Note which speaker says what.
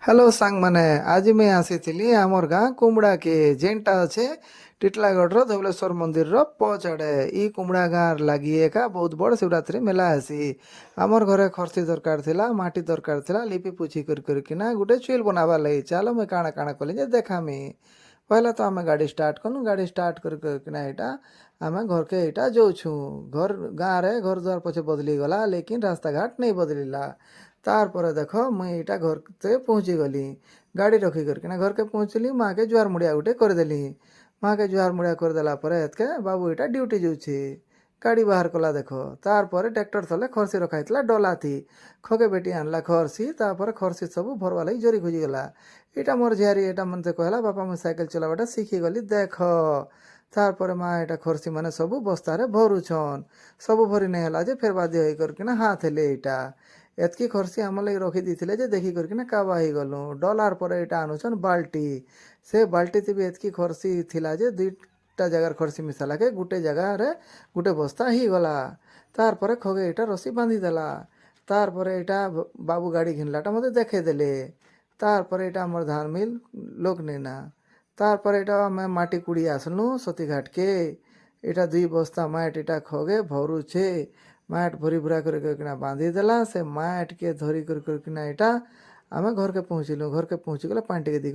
Speaker 1: Hello ସାଙ୍ଗମାନେ, ଆଜି ମୁଇଁ ଆସିଥିଲି ଆମର ଗାଁ କୁମଡ଼ାକେ ଯେନ୍ଟା ଅଛେ ଟିଟଲାଗଡ଼ର ଧବଳେଶ୍ୱର ମନ୍ଦିରର ପଛ ଆଡ଼େ। ଇ କୁମଡ଼ା ଗାଁର ଲାଗି ଏକା ବହୁତ ବଡ଼ ଶିବରାତ୍ରି ମେଲା ହେସି। ଆମର ଘରେ ଖର୍ସି ଦରକାର ଥିଲା, ମାଟି ଦରକାର ଥିଲା, ଲିପି ପୁଛି କରିକିନା ଗୋଟେ ଚୁଇଲ ବନାବାର ଲାଗି। ଚାଲ ମୁଇଁ କାଣା କାଣା କଲି ଯେ ଦେଖାମି। ପହିଲା ତ ଆମେ ଗାଡ଼ି ଷ୍ଟାର୍ଟ କଲୁ। ଗାଡ଼ି ଷ୍ଟାର୍ଟ କରିକିନା ଏଇଟା ଆମେ ଘରକେ ଏଇଟା ଯାଉଛୁଁ। ଘର ଗାଁରେ ଘର ଦ୍ୱାର ପଛେ ବଦଲି ଗଲା, ଲେକିନ ରାସ୍ତାଘାଟ ନେଇ ବଦଲିଲା। ତାରପରେ ଦେଖ ମୁଇଁ ଏଇଟା ଘରତେ ପହଞ୍ଚି ଗଲି। ଗାଡ଼ି ରଖି କରିକିନା ଘରକେ ପହଞ୍ଚିଲି। ମାଆକେ ଜୁଆର ମୁଡ଼ିଆ ଗୋଟେ କରିଦେଲି। ମାଆକେ ଜୁଆର ମୁଡ଼ିଆ କରିଦେଲା ପରେ ଏତକେ ବାବୁ ଏଇଟା ଡ୍ୟୁଟି ଯାଉଛି। ଗାଡ଼ି ବାହାର କଲା ଦେଖ। ତାରପରେ ଟ୍ରାକ୍ଟର ତଲେ ଖରସି ରଖା ହେଇଥିଲା ଡଲାଥି। ଖକେ ବେଟି ଆଣିଲା ଖରସି। ତାପରେ ଖରସି ସବୁ ଭରବା ଲାଗି ଜରି ଖୋଜିଗଲା। ଏଇଟା ମୋର ଝିଆରୀ ଏଇଟା ମତେ କହିଲା, ବାପା ମୁଁ ସାଇକେଲ ଚଲାବାଟା ଶିଖିଗଲି ଦେଖ। ତାରପରେ ମା ଏଇଟା ଖରସି ମାନେ ସବୁ ବସ୍ତାରେ ଭରୁଛନ୍। ସବୁ ଭରି ନେଇ ହେଲା ଯେ ଫେର ବାଧ୍ୟ ହେଇ କରିକିନା ହାଥ ହେଲେ ଏଇଟା ଏତକି ଖର୍ସି ଆମର ଲାଗି ରଖି ଦେଇଥିଲେ ଯେ ଦେଖି କରିକିନା କାବା ହେଇଗଲୁ। ଡଲାର ପରେ ଏଇଟା ଆଣୁଛନ୍ ବାଲ୍ଟି। ସେ ବାଲ୍ଟିତେ ବି ଏତକି ଖର୍ସି ଥିଲା ଯେ ଦୁଇଟା ଜାଗାରେ ଖର୍ସି ମିଶାଲାକେ ଗୋଟେ ଜାଗାରେ ଗୋଟେ ବସ୍ତା ହେଇଗଲା। ତାରପରେ ଖଗେ ଏଇଟା ରସି ବାନ୍ଧିଦେଲା। ତାରପରେ ଏଇଟା ବାବୁ ଗାଡ଼ି ଘିନଲାଟା ମୋତେ ଦେଖେଇଦେଲେ। ତାରପରେ ଏଇଟା ଆମର ଧାନ ମିଲ୍ ଲୋକ ନେନା। ତାରପରେ ଏଇଟା ଆମେ ମାଟି କୁଡ଼ି ଆସିଲୁ ସତୀଘାଟକେ। ଏଇଟା 2 ବସ୍ତା ମାଟ ଏଇଟା ଖଗେ ଭରୁଛେ। ମାଟ ଭରି ଭୁରା କରିକିନା ବାନ୍ଧିଦେଲା। ସେ ମାଟକେ ଧରି କରିକିନା ଏଇଟା ଆମେ ଘରକେ ପହଞ୍ଚିଲୁ। ଘରକେ ପହଞ୍ଚି ଗଲେ ପାଣି ଟିକେ ଦେଇକରି